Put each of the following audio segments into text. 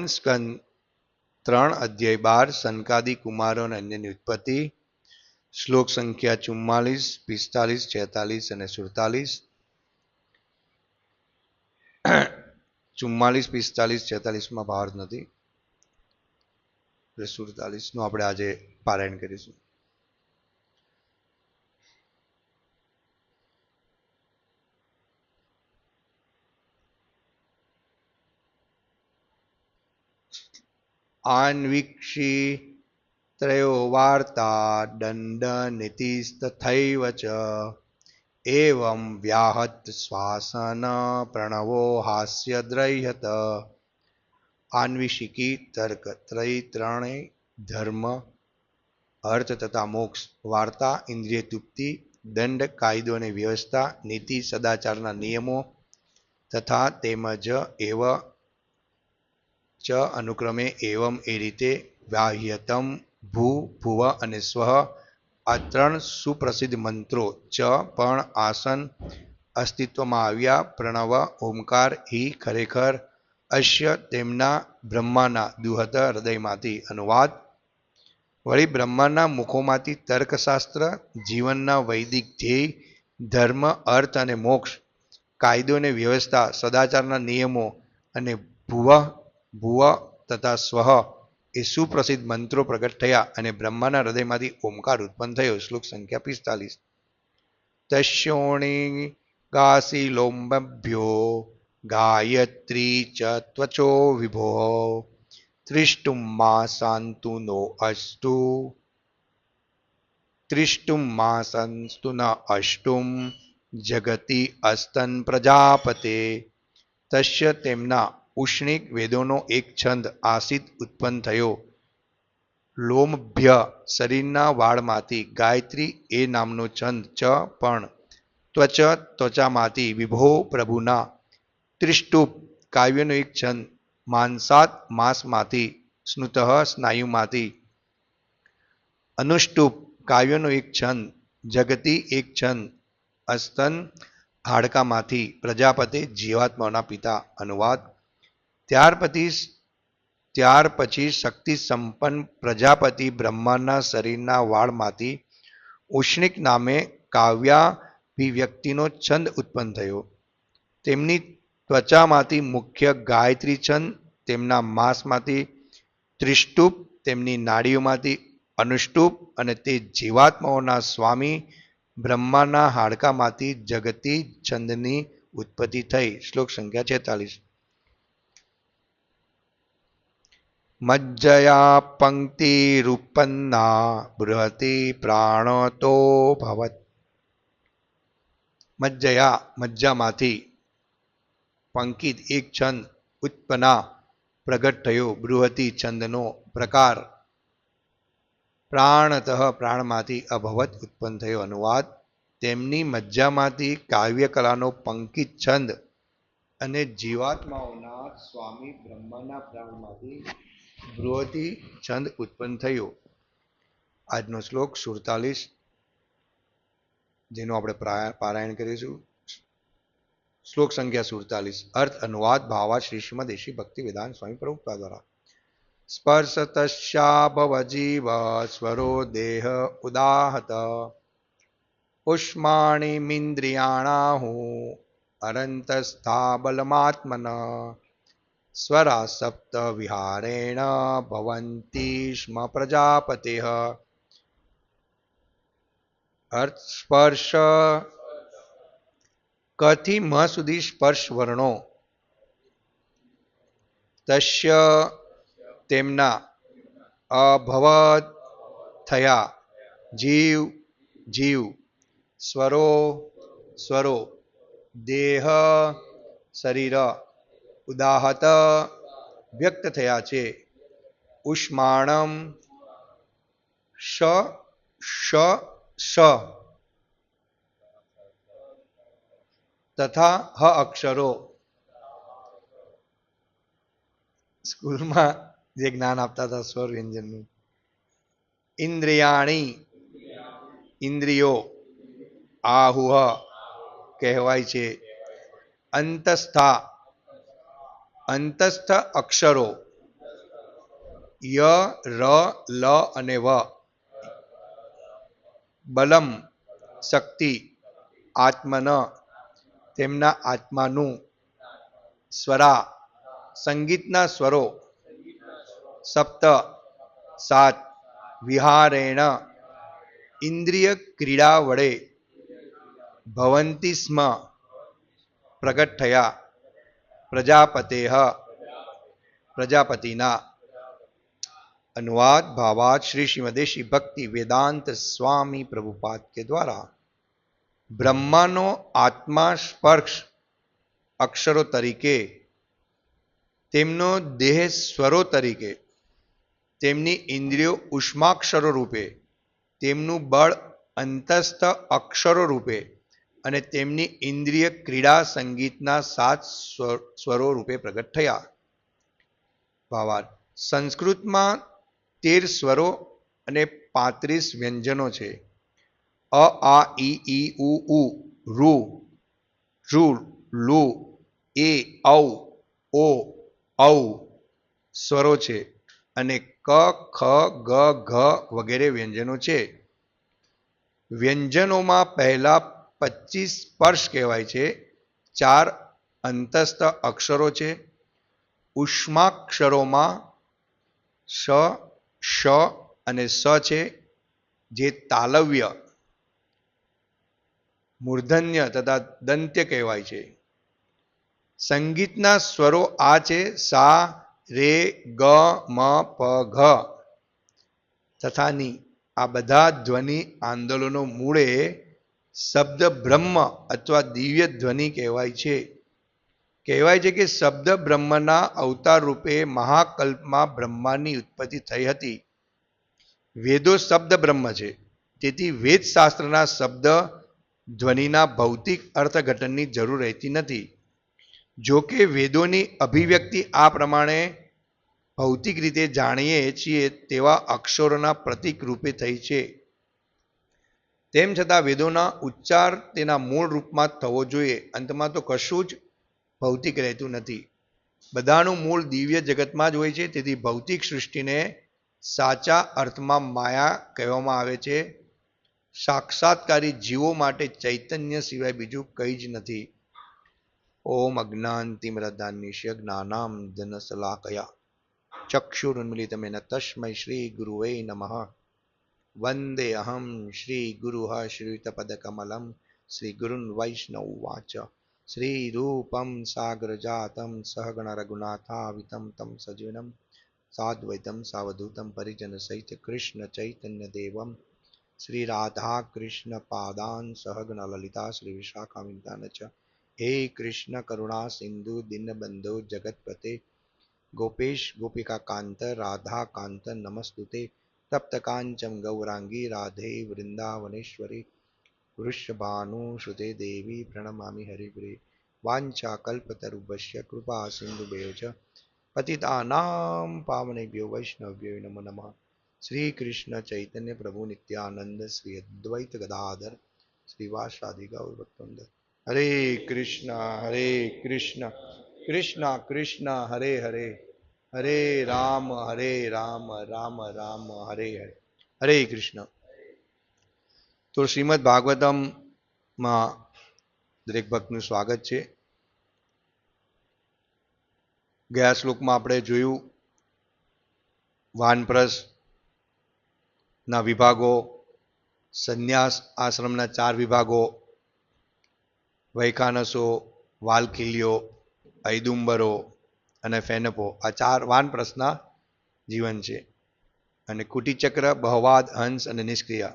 સ્કંદ 3 અધ્યાય 12 સનકાદિ કુમારો અને અન્યની ઉત્પત્તિ. શ્લોક સંખ્યા 44, 45, 46 અને 47. 44, 45, 46 માં ભાવાર્થ નથી. 47 નું આપણે આજે પારાયણ કરીશું. આન્વીક્ષી ત્રયો વાર્તા દંડ નીતિસ્તથૈવ ચ એવં વ્યાહત શ્વાસન પ્રણવો હાસ્યદ્રહ્યત. આન્વિષિકી તર્ક ત્રણેય ધર્મ અર્થ તથા મોક્ષ, વાર્તા ઇન્દ્રિય તૃપ્તિ, દંડ કાયદો અને વ્યવસ્થા, નીતિ સદાચારના નિયમો તથા તેમજ એવ ચ અનુક્રમે એવમ એ રીતે વ્યાહ્યતમ ભૂ ભુવ અને સ્વ આ ત્રણ સુપ્રસિદ્ધ મંત્રો ચ પણ આસન અસ્તિત્વમાં આવ્યા. પ્રણવ ઓમકાર હિ ખરેખર અશ્ય તેમના બ્રહ્માના દુહત હૃદયમાંથી. અનુવાદ: વળી બ્રહ્માના મુખોમાંથી તર્કશાસ્ત્ર, જીવનના વૈદિક ધ્યેય, ધર્મ અર્થ અને મોક્ષ, કાયદો અને વ્યવસ્થા, સદાચારના નિયમો અને ભુવ તથા સ્વ એ સુપ્રસિદ્ધ મંત્રો પ્રગટ થયા અને બ્રહ્માના હૃદયમાંથી ઓમકાર ઉત્પન્ન થયો. શ્લોક સંખ્યા 45. તસ્યોણિગાસી લોમ્ભ્યો ગાયત્રી ચ ત્વચો વિભો ત્રિષ્ટુમ મા શાંતુ નો અસ્તુ ત્રિષ્ટુમ મા સંસ્તુ ન અષ્ટુમ જગતિ અસ્તન પ્રજાપતે. તસ્ય તેમના ઉષ્ણિક વેદોનો એક છંદ આસિત ઉત્પન્ન થયો. લોમભ્ય શરીરના વાળમાંથી, ગાયત્રી એ નામનો છંદ ચ પણ, ત્વચ ત્વચામાંથી, વિભો પ્રભુના, ત્રિષ્ટુપ કાવ્યનો એક છંદ, માંસાત માંસમાંથી, સ્નુતઃ સ્નાયુમાંથી, અનુષ્ટુપ કાવ્યનો એક છંદ, જગતિ એક છંદ, અસ્તન હાડકામાંથી, પ્રજાપતે જીવાત્માના પિતા. અનુવાદ: ત્યાર પછી શક્તિ સંપન્ન પ્રજાપતિ બ્રહ્માના શરીરના વાળમાંથી ઉષ્ણિક નામે કાવ્યાભિવ્યક્તિનો છંદ ઉત્પન્ન થયો. તેમની ત્વચામાંથી મુખ્ય ગાયત્રી છંદ, તેમના માંસમાંથી ત્રિષ્ટુપ, તેમની નાડીઓમાંથી અનુષ્ટુપ અને તે જીવાત્માઓના સ્વામી બ્રહ્માના હાડકામાંથી જગતિ છંદની ઉત્પત્તિ થઈ. શ્લોક સંખ્યા 46. મજ્જયા પંક્તિરુપન્ના બૃહતિ પ્રાણતો ભવત. મજ્જયા મજ્જામાંથી, પંકિત એક છંદ, ઉત્પન્ના પ્રગટ થયો, બૃહતિ છંદનો પ્રકાર, પ્રાણતઃ પ્રાણમાંથી, અભવત ઉત્પન્ન થયો. અનુવાદ: તેમની મજ્જામાંથી કાવ્ય કલાનો પંકિત છંદ અને જીવાત્માઓના સ્વામી બ્રહ્માના પ્રાણમાંથી બૃહતિ છંદ ઉત્પન્ન થયો. આજનો શ્લોક 47 જેનું આપણે પારાયણ કરીશું. શ્લોક સંખ્યા 47. અર્થ અનુવાદ ભાવાર્થ શ્રી શ્રીમદ ઋષિ ભક્તિ વેદાંત સ્વામી પ્રભુપાદ દ્વારા. સ્પર્શતશ્ચાભવ જીવ સ્વરો દેહ ઉદાહત ઉષ્માણીમિન્દ્રિયાણાહુ અનંતસ્થા બલમાત્મન સ્વરા સપ્ત વિહારેણ ભવન્તિ સ્મ પ્રજાપતેઃ. અર્થ: સ્પર્શ કથી મ સુધી સ્પર્શ વર્ણો, તસ્ય તેમના, અભવત થયા, જીવ સ્વરો દેહ શરીર, ઉદાહત વ્યક્ત થયા છે, ઉષ્માણમ શ તથા હ અક્ષરો. સ્કૂલમાં જે જ્ઞાન આપતા હતા સ્વર વ્યંજનનું. ઇન્દ્રિયાણી ઇન્દ્રિયો, આહુહ કહેવાય છે, અંતસ્થા અંતસ્થ અક્ષરો, ય ર લ અને વ. બલમ શક્તિ, આત્મન તેમના આત્માનું, સ્વરા સંગીતના સ્વરો, સપ્ત સાત, વિહારેણ ઇન્દ્રિય ક્રીડા વડે, ભવંતી સ્મ પ્રગટ થયા, પ્રજાપતેહ પ્રજાપતિના. अनुवाद भावार्थ श्री श्रीमदे श्री भक्ति वेदांत स्वामी प्रभुपाद के द्वारा ब्रह्मानो आत्मा स्पर्श अक्षरो तरीके, તેમનો દેહ સ્વરો તરીકે, તેમની ઇન્દ્રિયો ઉષ્માક્ષરો રૂપે, તેમનું બળ અંતસ્થ અક્ષરો રૂપે અને તેમની ઇન્દ્રિય ક્રીડા સંગીતના 7 સ્વરો રૂપે પ્રગટ થયા. ભાવાર્થ. સંસ્કૃતમાં 13 સ્વરો અને 35 વ્યંજનો છે. અ આ ઈ ઉ રૂ ઋ લું એ ઔ ઓ ઔ સ્વરો છે અને ક ખ ગ ઘ વગેરે વ્યંજનો છે. વ્યંજનોમાં પહેલા 25 સ્પર્શ કહેવાય છે. 4 અંતસ્થ અક્ષરો છે. ઉષ્માક્ષરોમાં શ, શ અને સ છે, જે તાલવ્ય, મૂર્ધન્ય તથા દંત્ય કહેવાય છે. સંગીતના સ્વરો આ છે સા રે ગ મ પ ઘ તથા ની. આ બધા ધ્વનિ આંદોલનો મૂળે શબ્દ બ્રહ્મ અથવા દિવ્ય ધ્વનિ કહેવાય છે. કહેવાય છે કે શબ્દ બ્રહ્મના અવતાર રૂપે મહાકલ્પમાં બ્રહ્માની ઉત્પત્તિ થઈ હતી. વેદો શબ્દ બ્રહ્મ છે, તેથી વેદશાસ્ત્રના શબ્દ ધ્વનિના ભૌતિક અર્થઘટનની જરૂર રહેતી નથી. જો કે વેદોની અભિવ્યક્તિ આ પ્રમાણે ભૌતિક રીતે જાણીએ છીએ તેવા અક્ષરોના પ્રતીક રૂપે થઈ છે. તેમ છતાં વેદોના ઉચ્ચાર તેના મૂળ રૂપમાં થવો જોઈએ. અંતમાં તો કશું જ ભૌતિક રહેતું નથી. બધાનું મૂળ દિવ્ય જગતમાં જ હોય છે. તેથી ભૌતિક સૃષ્ટિને સાચા અર્થમાં માયા કહેવામાં આવે છે. સાક્ષાત્કારી જીવો માટે ચૈતન્ય સિવાય બીજું કંઈ જ નથી. ઓમ અજ્ઞાનતિમિરદાન્યસ્ય જ્ઞાનાંજનશલાકયા ચક્ષુરુન્મિલિતમેન તસ્મૈ શ્રી ગુરુવે નમઃ. વંદે અહમ શ્રી ગુરુઃ શ્રીયુતપદકમલં શ્રી ગુરુન વૈષ્ણવવાચ. શ્રી રૂપમ સાગરજાતમ સહગણ રઘુનાથાવિતમ તમ સજીવનમ સાદ્વૈતમ સાવધૂતમ પરિજન સહિત કૃષ્ણ ચૈતન્ય દેવમ શ્રી રાધા કૃષ્ણ પાદાન સહગણ લલિતા શ્રી વિશાખામિતાન ચ. હે કૃષ્ણ કરુણા સિંધુ દીનબંધો જગતપતે ગોપેશ ગોપિકા કાંત રાધા કાંત નમસ્તુતે. તપ્ત કાંચન ગૌરાંગી રાધે વૃંદાવનેશ્વરી વૃષભાનુસુતે દેવી પ્રણમામિ હરિપ્રિય. વાંછા કલ્પતરુભ્યશ્ચ કૃપા સિંધુભ્યો ચ પતિતાનાં પાવનેભ્યો વૈષ્ણવેભ્યો નમો નમઃ. શ્રી કૃષ્ણ ચૈતન્ય પ્રભુ નિત્યાનંદ શ્રી અદ્વૈત ગદાધર શ્રીવાસાદિ ગૌર ભક્તવૃંદ. હરે કૃષ્ણ કૃષ્ણ કૃષ્ણ હરે હરે, હરે રામ રામ રામ હરે હરે. હરે કૃષ્ણ. તો શ્રીમદ ભાગવતમમાં દરેક ભક્તનું સ્વાગત છે. ગયા શ્લોકમાં આપણે જોયું વાનપ્રસ્થના વિભાગો, સંન્યાસ આશ્રમના 4 વિભાગો, વૈખાનસો, વાલખિલ્યો, ઐદુંબરો અને ફેનપો. આ 4 વાનપ્રસ્થના જીવન છે. અને કુટીચક્ર, બહવાદ, હંસ અને નિષ્ક્રિય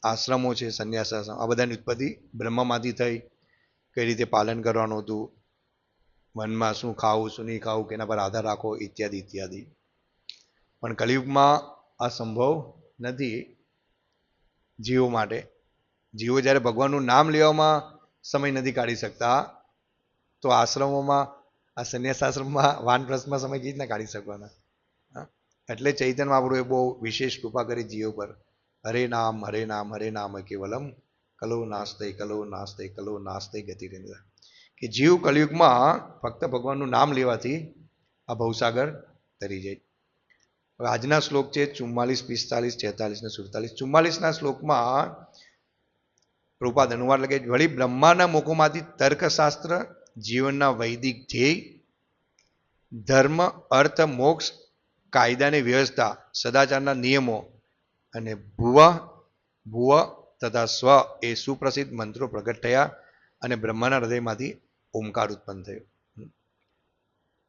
આશ્રમો છે. સંન્યાસ આશ્રમ, આ બધાની ઉત્પત્તિ બ્રહ્મમાંથી થઈ. કઈ રીતે પાલન કરવાનું હતું, વનમાં શું ખાવું શું નહીં ખાવું, કેના પર આધાર રાખો, ઇત્યાદિ ઇત્યાદિ. પણ કલિયુગમાં આ સંભવ નથી જીવો માટે. જીવો જ્યારે ભગવાનનું નામ લેવામાં સમય નથી કાઢી શકતા, તો આશ્રમોમાં, આ સંન્યાસ આશ્રમમાં, વાનપ્રસ્થમાં સમય કેવી રીતના કાઢી શકવાના? એટલે ચૈતન્ય મહાપ્રભુએ બહુ વિશેષ કૃપા કરી જીવો પર. હરે નામ હરે નામ કેવલમ કલો નાસ્તે કલો નાસ્તે ગતિરેન્દ્ર. કે જીવ કલયુગમાં ફક્ત ભગવાનનું નામ લેવાથી આ ભવસાગર તરી જાય. હવે આજના શ્લોક છે 44, 45, 46 ને 47. 44ના શ્લોકમાં પ્રભુપાદ અનુવાદ લખે છે, વળી બ્રહ્માના મુખોમાંથી તર્કશાસ્ત્ર, જીવનના વૈદિક ધ્યેય, ધર્મ, અર્થ, મોક્ષ, કાયદાની વ્યવસ્થા, સદાચારના નિયમો અને ભુવ ભુવ તથા સ્વ એ સુપ્રસિદ્ધ મંત્રો પ્રગટ થયા અને બ્રહ્માના હૃદયમાંથી ઓમકાર ઉત્પન્ન થયો.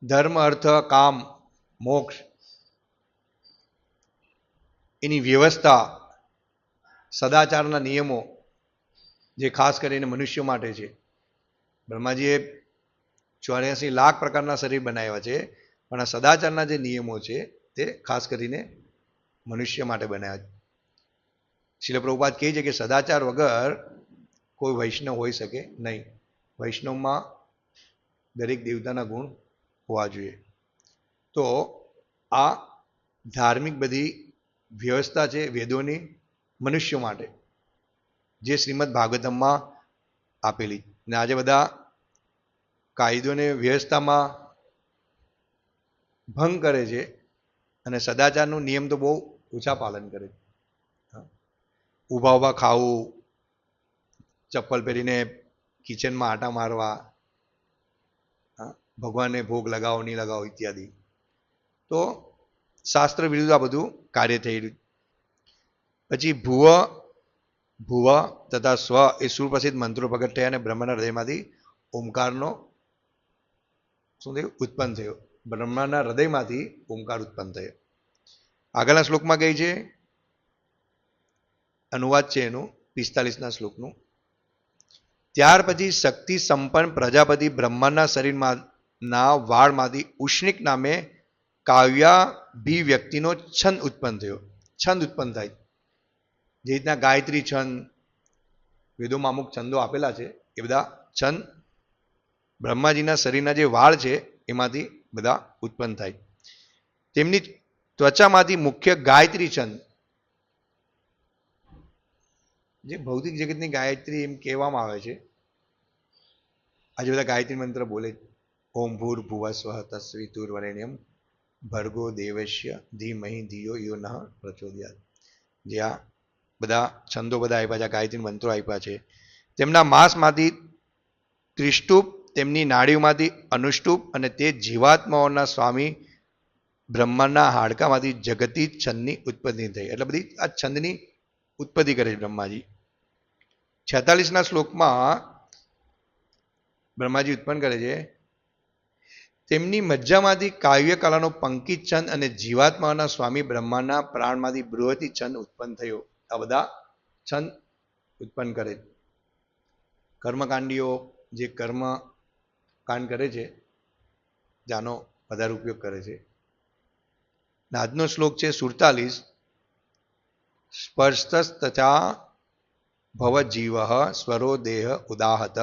ધર્મ, અર્થ, કામ, મોક્ષ એની વ્યવસ્થા, સદાચારના નિયમો જે ખાસ કરીને મનુષ્યો માટે છે. બ્રહ્માજીએ 84 લાખ પ્રકારના શરીર બનાવ્યા છે, પણ આ સદાચારના જે નિયમો છે તે ખાસ કરીને મનુષ્ય માટે બનાવ્યા છે. શીલ પ્રભુપાદ કહે છે કે સદાચાર વગર કોઈ વૈષ્ણવ હોઈ શકે નહીં. વૈષ્ણવમાં દરેક દેવતાના ગુણ હોવા જોઈએ. તો આ ધાર્મિક બધી વ્યવસ્થા છે વેદોની મનુષ્યો માટે, જે શ્રીમદ ભાગવતમમાં આપેલી. ને આજે બધા કાયદોને વ્યવસ્થામાં ભંગ કરે છે અને સદાચારનો નિયમ તો બહુ ઓછા પાલન કરે છે. ઊભા ઊભા ખાવું, ચપ્પલ પહેરીને કિચનમાં આટા મારવા, ભગવાનને ભોગ લગાવો નહીં લગાવો ઇત્યાદિ. તો શાસ્ત્ર વિરુદ્ધ આ બધું કાર્ય થઈ રહ્યું. પછી ભુવ તથા સ્વ એ સુપ્રસિદ્ધ મંત્રો પ્રગટ થયા અને બ્રહ્માના હૃદયમાંથી ઓમકારનો શું થયું? ઉત્પન્ન થયો. બ્રહ્માના હૃદયમાંથી ઓમકાર ઉત્પન્ન થયો. આગળના શ્લોકમાં કહે છે, અનુવાદ છે એનું 45ના શ્લોકનું, ત્યાર પછી શક્તિ સંપન્ન પ્રજાપતિ બ્રહ્માના શરીરમાં ના વાળમાંથી ઉષ્ણિક નામે કાવ્યાભિવ્યક્તિનો છંદ ઉત્પન્ન થયો. છંદ ઉત્પન્ન થાય જે રીતના ગાયત્રી છંદ, વેદોમાં અમુક છંદો આપેલા છે, એ બધા છંદ બ્રહ્માજીના શરીરના જે વાળ છે એમાંથી બધા ઉત્પન્ન થાય. તેમની ત્વચામાંથી મુખ્ય ગાયત્રી છંદ, જે ભૌતિક જગતની ગાયત્રી એમ કહેવામાં આવે છે. આજે બધા ગાયત્રી મંત્ર બોલે, ઓમ ભૂર ભુવસ્વ તસ્વીતુર્વરેણ્યમ ભર્ગો દેવસ્ય ધીમહિ ધિયો યો નઃ પ્રચોદયાત. જે આ બધા છંદો બધા આપ્યા છે, ગાયત્રી મંત્રો આપ્યા છે. તેમના માંસમાંથી ત્રિષ્ટુપ, તેમની નાડીઓમાંથી અનુષ્ટુપ અને તે જીવાત્માઓના સ્વામી બ્રહ્માના હાડકામાંથી જગતી છંદની ઉત્પત્તિ થઈ. એટલે બધી આ છંદની ઉત્પત્તિ કરે છે બ્રહ્માજી. 46ના શ્લોકમાં બ્રહ્માજી ઉત્પન્ન કરે છે, તેમની મજ્જામાંથી કાવ્ય કલાનો પંકિત છંદ અને જીવાત્માના સ્વામી બ્રહ્માના પ્રાણમાંથી બૃહતી છંદ ઉત્પન્ન થયો. આ બધા છંદ ઉત્પન્ન કરે. કર્મકાંડીઓ જે કર્મ કાંડ કરે છે જાનો વધારે ઉપયોગ કરે છે. આજનો શ્લોક છે 47, સ્પર્શતશ્ચા ભવજીવ સ્વરો દેહ ઉદાહત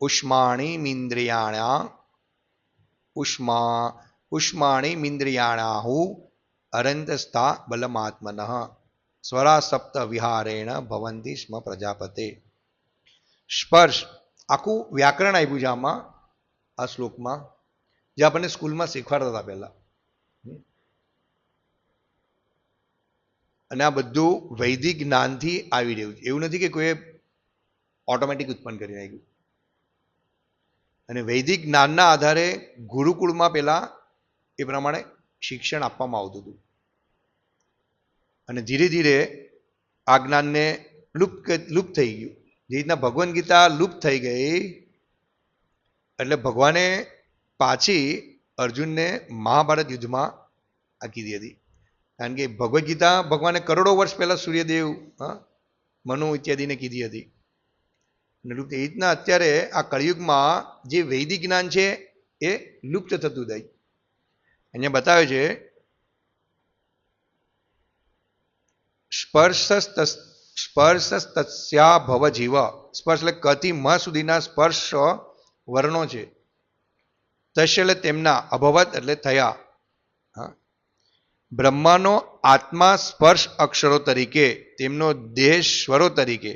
ઉષ્માણીમિન્દ્રિયાણાહુ અરંતસ્થા બલમાત્મનઃ સ્વરા સપ્ત વિહારેણ ભવંતી સ્મ પ્રજાપતે. સ્પર્શ આખું વ્યાકરણ આપ્યું છે આમાં, આ શ્લોકમાં, જે આપણને સ્કૂલમાં શીખવાડતા હતા પહેલા. અને આ બધું વૈદિક જ્ઞાનથી આવી રહ્યું છે. એવું નથી કે કોઈએ ઓટોમેટિક ઉત્પન્ન કરી નાખ્યું. અને વૈદિક જ્ઞાનના આધારે ગુરુકુળમાં પહેલા એ પ્રમાણે શિક્ષણ આપવામાં આવતું હતું. અને ધીરે ધીરે આ જ્ઞાનને લુપ્ત થઈ ગયું. જે રીતના ભગવદ્ ગીતા લુપ્ત થઈ ગઈ એટલે ભગવાને પાછી અર્જુનને મહાભારત યુદ્ધમાં આકી દીધી હતી. કારણ કે ભગવદ્ ગીતા ભગવાને કરોડો વર્ષ પહેલા સૂર્યદેવ, મનુ ઇત્યાદિને કીધી હતી. એ રીતના અત્યારે આ કળિયુગમાં જે વૈદિક જ્ઞાન છે એ લુપ્ત થતું જાય. અહીંયા બતાવે છે સ્પર્શસ્તસ્યા ભવ જીવ. સ્પર્શ એટલે કથી મ સુધીના સ્પર્શ વર્ણો છે. તસ્ય એટલે તેમના, અભવત એટલે થયા. બ્રહ્માનો આત્મા સ્પર્શ અક્ષરો તરીકે, તેમનો દેહ સ્વરો તરીકે,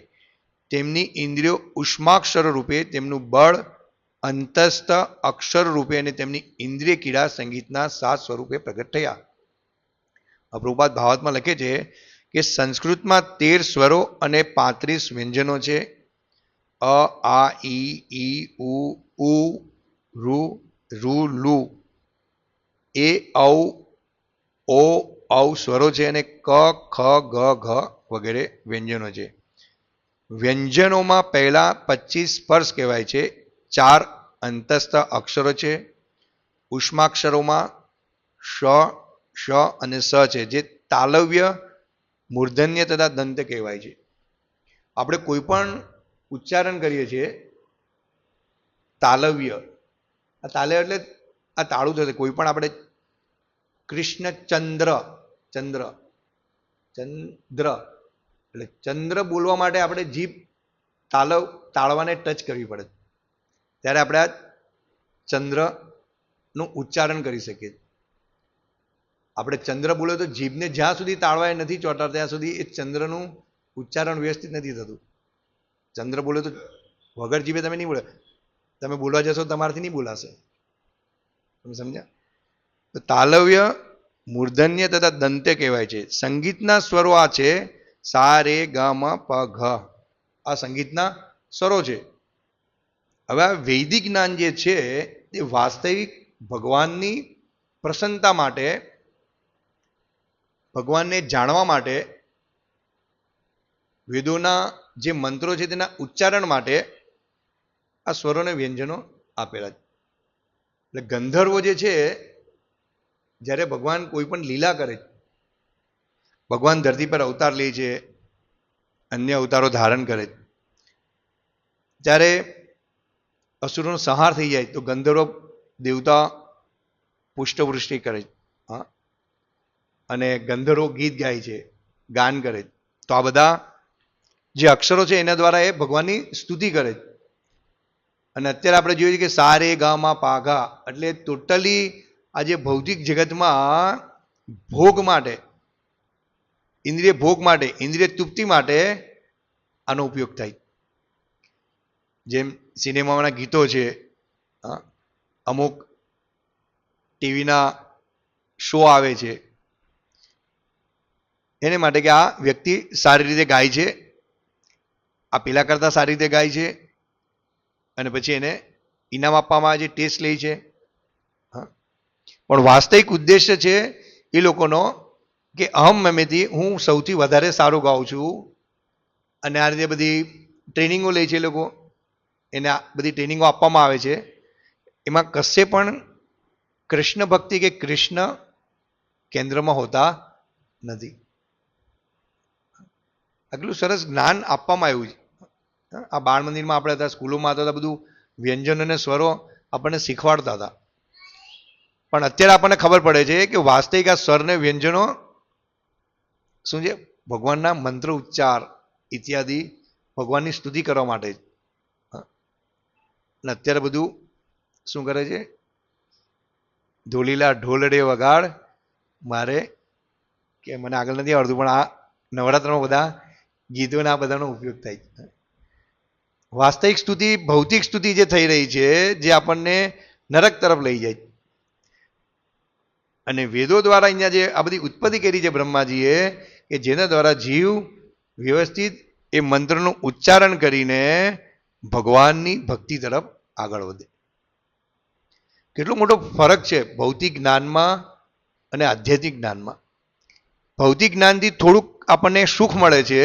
તેમની ઇન્દ્રિયો ઉષ્માક્ષરો રૂપે, તેમનું બળ અંતસ્થ અક્ષર રૂપે અને તેમની ઇન્દ્રિય કીડા સંગીતના 7 સ્વરૂપે પ્રગટ થયા. પ્રભુપાદ ભાવાર્થમાં લખે છે કે સંસ્કૃતમાં 13 સ્વરો અને 35 વ્યંજનો છે. અ, આ, ઈ, ઉ, ઋ, ઋ, લુ, એ, ઔ, ઓ, ઔ સ્વરો છે અને ક, ખ, ગ, ઘ વગેરે વ્યંજનો છે. વ્યંજનોમાં પહેલા 25 સ્પર્શ કહેવાય છે. 4 અંતસ્થ અક્ષરો છે. ઉષ્માક્ષરોમાં શ, શ અને સ છે, જે તાલવ્ય, મૂર્ધન્ય તથા દંત કહેવાય છે. આપણે કોઈ પણ ઉચ્ચારણ કરીએ છીએ તાલવ્ય, આ તાલવ્ય એટલે આ તાળું થશે. કોઈ પણ આપણે કૃષ્ણચંદ્ર, ચંદ્ર, ચંદ્ર એટલે ચંદ્ર બોલવા માટે આપણે જીભ તાળવાને ટચ કરવી પડે, ત્યારે આપણે આ ચંદ્રનું ઉચ્ચારણ કરી શકીએ. આપણે ચંદ્ર બોલે તો જીભને જ્યાં સુધી તાળવાય નથી ચોંટાડતા ત્યાં સુધી એ ચંદ્રનું ઉચ્ચારણ વ્યવસ્થિત નથી થતું. ચંદ્ર બોલે તો વગર જીભે તમે નહીં બોલે, તમે બોલવા જશો તમારાથી નહીં બોલાશે. તમે સમજ્યા? તો તાલવ્ય, મૂર્ધન્ય તથા દંત્ય કહેવાય છે. સંગીતના સ્વરો આ છે સા, રે, ગ, મ, પ, ઘ. આ સંગીતના સ્વરો છે. હવે આ વૈદિક જ્ઞાન જે છે તે વાસ્તવિક ભગવાનની પ્રસન્નતા માટે, ભગવાનને જાણવા માટે, વેદોના જે મંત્રો છે તેના ઉચ્ચારણ માટે આ સ્વરોને વ્યંજનો આપેલા છે. એટલે ગંધર્વો જે છે, જ્યારે ભગવાન કોઈ પણ લીલા કરે, ભગવાન ધરતી પર અવતાર લે છે, અન્ય અવતારો ધારણ કરે, ત્યારે અસુરોનો સંહાર થઈ જાય તો ગંધર્વ દેવતા પુષ્ટવૃષ્ટિ કરે, હા, અને ગંધર્વો ગીત ગાય છે, ગાન કરે. તો આ બધા જે અક્ષરો છે એના દ્વારા એ ભગવાનની સ્તુતિ કરે. અને અત્યારે આપણે જોઈએ કે સા, રે, ગ, મ, પ, ઘ એટલે ટોટલી આ જે ભૌતિક જગતમાં ભોગ માટે, ઇન્દ્રિય ભોગ માટે, ઇન્દ્રિય તૃપ્તિ માટે આનો ઉપયોગ થાય. જેમ સિનેમાના ગીતો છે, અમુક ટીવીના શો આવે છે, એને માટે કે આ વ્યક્તિ સારી રીતે ગાય છે, આ પેલા કરતા સારી રીતે ગાય છે, અને પછી એને ઇનામ આપવામાં આવે છે, ટેસ્ટ લે છે. પણ વાસ્તવિક ઉદ્દેશ્ય છે એ લોકોનો કે અહમ મમેથી હું સૌથી વધારે સારું ગાઉં છું, અને આ રીતે બધી ટ્રેનિંગો લે છે એ લોકો, એને આ બધી ટ્રેનિંગો આપવામાં આવે છે. એમાં કશે પણ કૃષ્ણ ભક્તિ કે કૃષ્ણ કેન્દ્રમાં હોતા નથી. આટલું સરસ જ્ઞાન આપવામાં આવ્યું છે. આ બાળ મંદિરમાં આપણે હતા, સ્કૂલોમાં હતા, બધું વ્યંજનો અને સ્વરો આપણને શીખવાડતા હતા. પણ અત્યારે આપણને ખબર પડે છે કે વાસ્તવિક આ સ્વર ને વ્યંજનો શું છે? ભગવાનના મંત્ર ઉચ્ચાર ઇત્યાદિ ભગવાનની સ્તુતિ કરવા માટે. અને અત્યારે બધું શું કરે છે? ધોલીલા ઢોલડે વગાડ મારે, કે મને આગળ નથી આવડતું, પણ આ નવરાત્રમાં બધા ગીતોના બધાનો ઉપયોગ થાય છે. વાસ્તવિક સ્તુતિ, ભૌતિક સ્તુતિ જે થઈ રહી છે, જે આપણને નરક તરફ લઈ જાય. અને વેદો દ્વારા અહીંયા જે આ બધી ઉત્પત્તિ કરી છે બ્રહ્માજીએ, કે જેના દ્વારા જીવ વ્યવસ્થિત એ મંત્રનું ઉચ્ચારણ કરીને ભગવાનની ભક્તિ તરફ આગળ વધે. કેટલો મોટો ફરક છે ભૌતિક જ્ઞાનમાં અને આધ્યાત્મિક જ્ઞાનમાં. ભૌતિક જ્ઞાનથી થોડુંક આપણને સુખ મળે છે,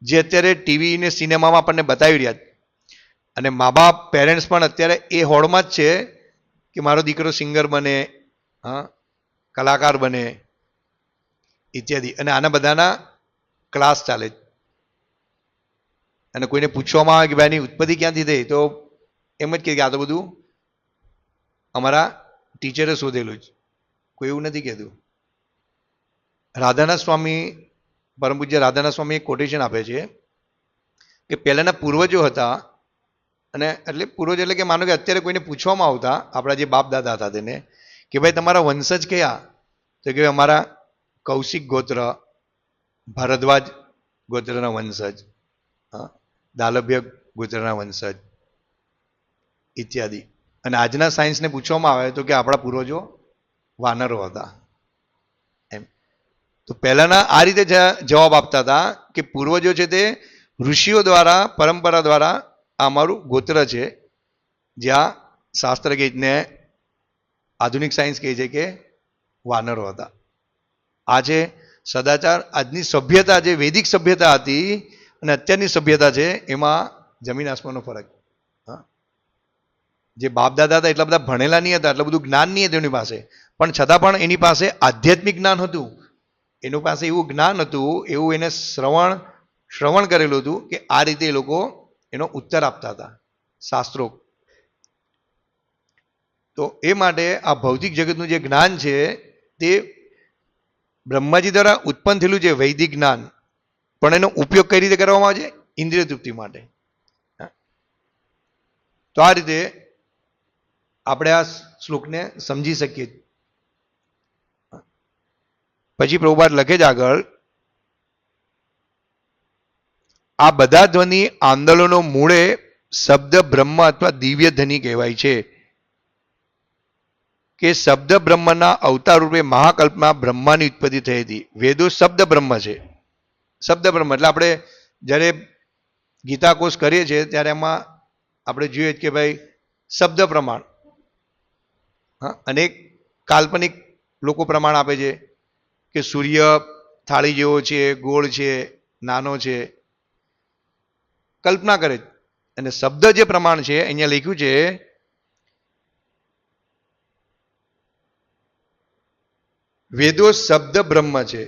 જે અત્યારે ટીવી ને સિનેમામાં આપણને બતાવી રહ્યા છે. અને મા બાપ, પેરેન્ટ્સ પણ અત્યારે એ હોડમાં જ છે કે મારો દીકરો સિંગર બને, હા, કલાકાર બને ઇત્યાદિ. અને આના બધાના ક્લાસ ચાલે. અને કોઈને પૂછવામાં આવે કે ભાઈ આની ઉત્પત્તિ ક્યાંથી થઈ, તો એમ જ કહે કે આ તો બધું અમારા ટીચરે શોધેલું જ, કોઈ એવું નથી કહેતું. રાધાનાથ સ્વામી, પરમ પૂજ્ય રાધાનાથ સ્વામી એક કોટેશન આપે છે કે પહેલાના પૂર્વજો હતા, અને એટલે પૂર્વજ એટલે કે માનો કે અત્યારે કોઈને પૂછવામાં આવતા આપણા જે બાપ દાદા હતા તેને કે ભાઈ તમારા વંશજ કયા, તો કે અમારા કૌશિક ગોત્ર, ભરદ્વાજ ગોત્રના વંશજ, દાલભ્ય ગોત્રના વંશજ ઇત્યાદિ. અને આજના સાયન્સને પૂછવામાં આવે તો કે આપણા પૂર્વજો વાનરો હતા. તો પહેલાના આ રીતે જવાબ આપતા હતા કે પૂર્વજો છે તે ઋષિઓ દ્વારા પરંપરા દ્વારા આ અમારું ગોત્ર છે, જ્યાં શાસ્ત્ર ને આધુનિક સાયન્સ કહે છે કે વાનરો હતા. આજે સદાચાર, આજની સભ્યતા જે વૈદિક સભ્યતા હતી અને અત્યારની સભ્યતા છે એમાં જમીન આસમાનનો ફરક. જે બાપ દાદા હતા એટલા બધા ભણેલા નહીં હતા, એટલું બધું જ્ઞાન નહીં હતું એની પાસે, પણ છતાં પણ એની પાસે આધ્યાત્મિક જ્ઞાન હતું. એની પાસે એવું જ્ઞાન હતું, એવું એને શ્રવણ કરેલું હતું કે આ રીતે એ લોકો એનો ઉત્તર આપતા હતા શાસ્ત્રો. તો એ માટે આ ભૌતિક જગતનું જે જ્ઞાન છે તે બ્રહ્માજી દ્વારા ઉત્પન્ન થયેલું છે વૈદિક જ્ઞાન, પણ એનો ઉપયોગ કઈ રીતે કરવામાં આવે છે? ઇન્દ્રિય તૃપ્તિ માટે. તો આ રીતે આપણે આ શ્લોકને સમજી શકીએ. પછી પ્રભુપાદ લખે છે આગળ, આ બધા ધ્વનિ આંદોલનો મૂળે શબ્દ બ્રહ્મ અથવા દિવ્ય ધ્વનિ કહેવાય છે કે શબ્દ બ્રહ્મના અવતાર રૂપે મહાકલ્પમાં બ્રહ્માની ઉત્પત્તિ થઈ હતી. વેદો શબ્દ બ્રહ્મ છે. શબ્દ બ્રહ્મ એટલે આપણે જ્યારે ગીતા કોર્સ કરીએ છીએ ત્યારે એમાં આપણે જોઈએ કે ભાઈ શબ્દ પ્રમાણ, અનેક કાલ્પનિક લોકો પ્રમાણ આપે છે કે સૂર્ય થાળી જેવો છે, ગોળ છે, નાનો છે, કલ્પના કરે. અને શબ્દ જે પ્રમાણ છે અહીંયા લખ્યું છે વેદો શબ્દ બ્રહ્મ છે.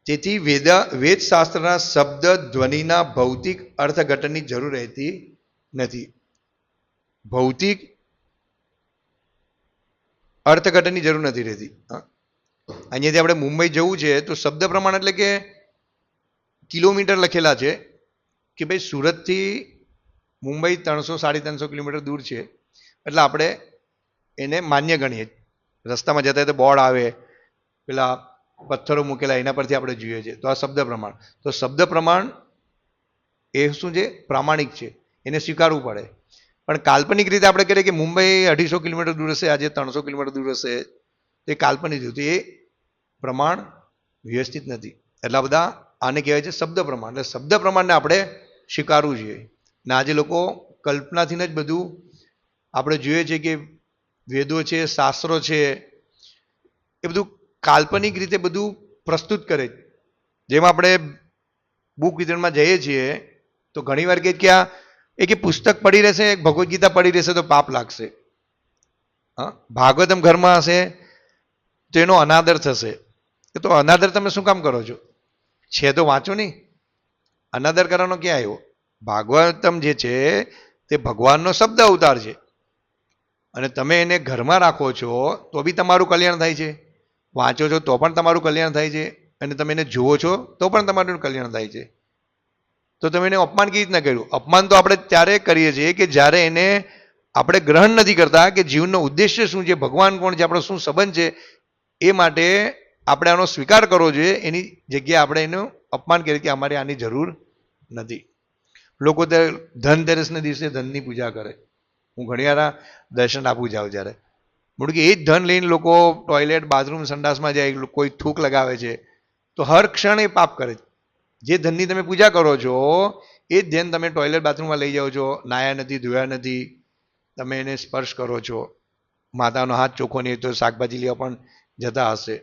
તેથી વેદ શાસ્ત્રના શબ્દ ધ્વનિના ભૌતિક અર્થઘટનની જરૂર રહેતી નથી. ભૌતિક અર્થઘટનની જરૂર નથી રહેતી. અહીંયાથી આપણે મુંબઈ જવું છે તો શબ્દ પ્રમાણ એટલે કે કિલોમીટર લખેલા છે કે ભાઈ સુરતથી મુંબઈ 300-350 કિલોમીટર દૂર છે, એટલે આપણે એને માન્ય ગણીએ. રસ્તામાં જતા તો બોર્ડ આવે, પેલા પથ્થરો મૂકેલા, એના પરથી આપણે જોઈએ છીએ. તો આ શબ્દ પ્રમાણ. તો શબ્દ પ્રમાણ એ શું છે? પ્રામાણિક છે, એને સ્વીકારવું પડે. પણ કાલ્પનિક રીતે આપણે કહીએ કે મુંબઈ 250 કિલોમીટર દૂર હશે, આજે 300 કિલોમીટર દૂર હશે, તે કાલ્પનિક હતું. એ પ્રમાણ વ્યવસ્થિત નથી. એટલા બધા આને કહેવાય છે શબ્દ પ્રમાણ. એટલે શબ્દ પ્રમાણને આપણે સ્વીકારવું જોઈએ. ને આજે લોકો કલ્પનાથી જ બધું આપણે જોઈએ છે કે વેદો છે, શાસ્ત્રો છે, એ બધું કાલ્પનિક રીતે બધું પ્રસ્તુત કરે. જેમ આપણે બુક વિતરણમાં જઈએ છીએ તો ઘણી વાર કે આ એક પુસ્તક પડી રહેશે, ભગવદ્ ગીતા પડી રહેશે તો પાપ લાગશે. ભાગવતમ ઘરમાં હશે તો એનો અનાદર થશે. તો અનાદર તમે શું કામ કરો છો? છે તો વાંચો નહીં. અનાદર કરવાનો ક્યાં આવ્યો? ભાગવતમ જે છે તે ભગવાનનો શબ્દ અવતાર છે, અને તમે એને ઘરમાં રાખો છો તો બી તમારું કલ્યાણ થાય છે, વાંચો છો તો પણ તમારું કલ્યાણ થાય છે, અને તમે એને જુઓ છો તો પણ તમારું કલ્યાણ થાય છે. તો તમે એને અપમાન કેવી રીતના કર્યું? અપમાન તો આપણે ત્યારે કરીએ છીએ કે જ્યારે એને આપણે ગ્રહણ નથી કરતા કે જીવનનો ઉદ્દેશ્ય શું છે, ભગવાન કોણ છે, આપણો શું સંબંધ છે. એ માટે આપણે આનો સ્વીકાર કરવો જોઈએ. એની જગ્યાએ આપણે એનું અપમાન કરીએ કે અમારે આની જરૂર નથી. લોકો ધનતેરસના દિવસે ધનની પૂજા કરે. હું ઘણીવાર દર્શન આપું જાઉં જ્યારે, મોટું કે એ જ ધન લઈને લોકો ટોયલેટ, બાથરૂમ, સંડાસમાં જાય, કોઈ થૂક લગાવે છે, તો હર ક્ષણ એ પાપ કરે છે. જે ધનની તમે પૂજા કરો છો એ જ ધન તમે ટોયલેટ, બાથરૂમમાં લઈ જાઓ છો, નાયા નથી, ધોયા નથી, તમે એને સ્પર્શ કરો છો. માતાનો હાથ ચોખ્ખો નહીં તો શાકભાજી લેવા પણ જતા હશે,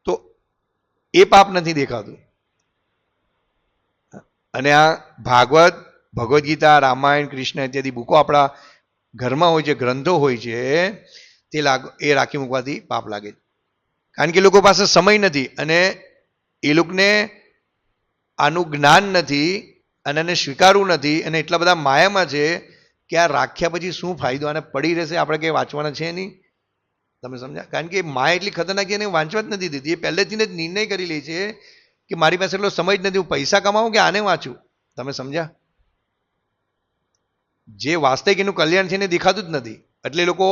તો એ પાપ નથી દેખાતું. અને આ ભાગવત, ભગવદ્ ગીતા, રામાયણ, કૃષ્ણ ઇત્યાદિ બુકો આપણા ઘરમાં હોય છે, ગ્રંથો હોય છે, તે એ રાખી મૂકવાથી પાપ લાગે. કારણ કે લોકો પાસે સમય નથી અને એ લોકોને આનું જ્ઞાન નથી અને એને સ્વીકારવું નથી, અને એટલા બધા માયામાં છે કે આ રાખ્યા પછી શું ફાયદો? આને પડી રહેશે, આપણે કંઈ વાંચવાના છે નહીં. તમે સમજ્યા? કારણ કે માયા એટલી ખતરનાક એને વાંચવા જ નથી દીધી. એ પહેલેથી જ નિર્ણય કરી લે છે કે મારી પાસે એટલો સમય જ નથી, હું પૈસા કમાવું કે આને વાંચું. તમે સમજ્યા? જે વાસ્તવિક એનું કલ્યાણ છે એને દેખાતું જ નથી. એટલે લોકો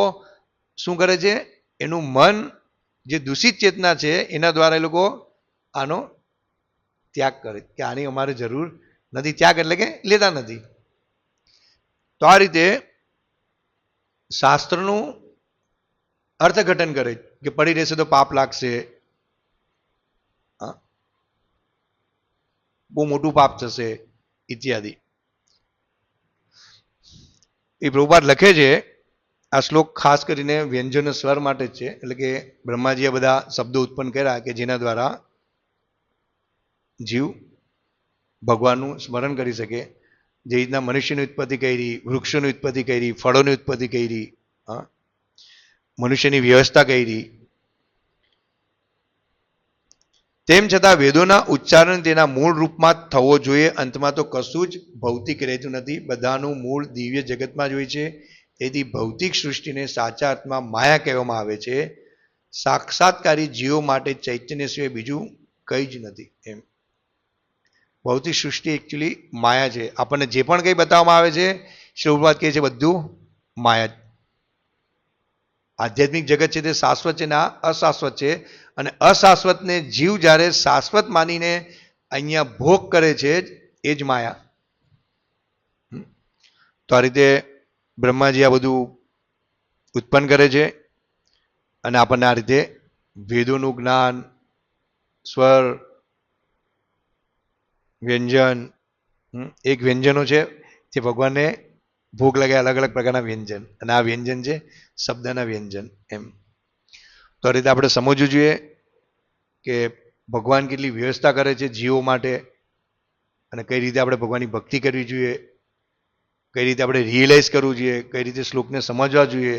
શું કરે છે? એનું મન જે દૂષિત ચેતના છે એના દ્વારા એ લોકો આનો ત્યાગ કરે કે આની અમારે જરૂર નથી. ત્યાગ એટલે કે લેતા નથી. તો આ રીતે શાસ્ત્રનું અર્થઘટન કરે કે પડી રહેશે તો પાપ લાગશે, બહુ મોટું પાપ થશે ઇત્યાદિ. એ પ્રભુપાદ લખે છે આ શ્લોક ખાસ કરીને વ્યંજન સ્વર માટે જ છે, એટલે કે બ્રહ્માજીએ બધા શબ્દો ઉત્પન્ન કર્યા કે જેના દ્વારા જીવ ભગવાનનું સ્મરણ કરી શકે. જે રીતના મનુષ્યની ઉત્પત્તિ કરી, વૃક્ષોની ઉત્પત્તિ કરી, ફળોની ઉત્પત્તિ કરી, મનુષ્યની વ્યવસ્થા કરી, તેમ છતાં વેદોના ઉચ્ચારણ તેના મૂળ રૂપમાં જ થવો જોઈએ. અંતમાં તો કશું જ ભૌતિક રહેતું નથી, બધાનું મૂળ દિવ્ય જગતમાં જ હોય છે. તેથી ભૌતિક સૃષ્ટિને સાચા અર્થમાં માયા કહેવામાં આવે છે. સાક્ષાત્કારી જીવો માટે ચૈતન્ય સિવાય બીજું કંઈ જ નથી. એમ ભૌતિક સૃષ્ટિ એકચ્યુઅલી માયા છે. આપણને જે પણ કંઈ બતાવવામાં આવે છે, શરૂઆત કહે છે બધું માયા જ. આધ્યાત્મિક જગત છે તે શાશ્વત છે ને આ અશાશ્વત છે. અને અશાશ્વતને જીવ જ્યારે શાશ્વત માનીને અહીંયા ભોગ કરે છે એ જ માયા. તો આ રીતે બ્રહ્માજી આ બધું ઉત્પન્ન કરે છે અને આપણને આ રીતે વેદોનું જ્ઞાન, સ્વર, વ્યંજન, એક વ્યંજનો છે જે ભગવાનને ભોગ લાગે, અલગ અલગ પ્રકારના વ્યંજન, અને આ વ્યંજન છે શબ્દના વ્યંજન. એમ તો આ રીતે આપણે સમજવું જોઈએ કે ભગવાન કેટલી વ્યવસ્થા કરે છે જીવો માટે, અને કઈ રીતે આપણે ભગવાનની ભક્તિ કરવી જોઈએ, કઈ રીતે આપણે રિયલાઇઝ કરવું જોઈએ, કઈ રીતે શ્લોકને સમજવા જોઈએ,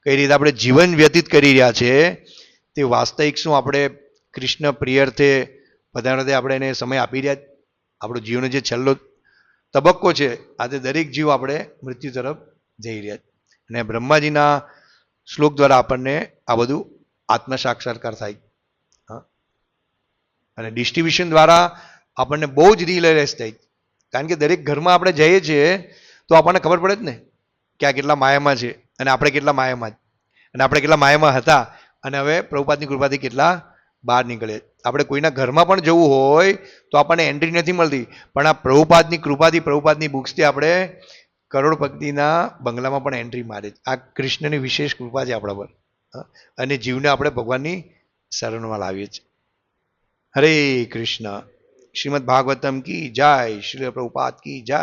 કઈ રીતે આપણે જીવન વ્યતીત કરી રહ્યા છે તે વાસ્તવિક શું આપણે કૃષ્ણ પ્રિયર્થે બધાને આપણે એને સમય આપી રહ્યા. આપણો જીવનનો જે છેલ્લો તબક્કો છે આજે દરેક જીવ આપણે મૃત્યુ તરફ જઈ રહ્યા. અને બ્રહ્માજીના શ્લોક દ્વારા આપણને આ બધું આત્મ સાક્ષાત્કાર થાય. અને ડિસ્ટ્રીબ્યુશન દ્વારા આપણને બહુ જ રિયલાઇઝ થાય. કારણ કે દરેક ઘરમાં આપણે જઈએ છીએ તો આપણને ખબર પડે જ ને કે આ કેટલા માયામાં છે અને આપણે કેટલા માયામાં જ, અને આપણે કેટલા માયામાં હતા અને હવે પ્રભુપાદની કૃપાથી કેટલા બહાર નીકળે. આપણે કોઈના ઘરમાં પણ જવું હોય તો આપણને એન્ટ્રી નથી મળતી, પણ આ પ્રભુપાદની કૃપાથી, પ્રભુપાદની બુક્સથી આપણે કરોડપતિના બંગલામાં પણ એન્ટ્રી મારે. આ કૃષ્ણની વિશેષ કૃપા છે આપણા પર, અને જીવને આપણે ભગવાનની શરણમાં લાવીએ છીએ. હરે કૃષ્ણ. શ્રીમદ ભાગવતમ કી જય. શ્રી પ્રભુપાદ કી જય.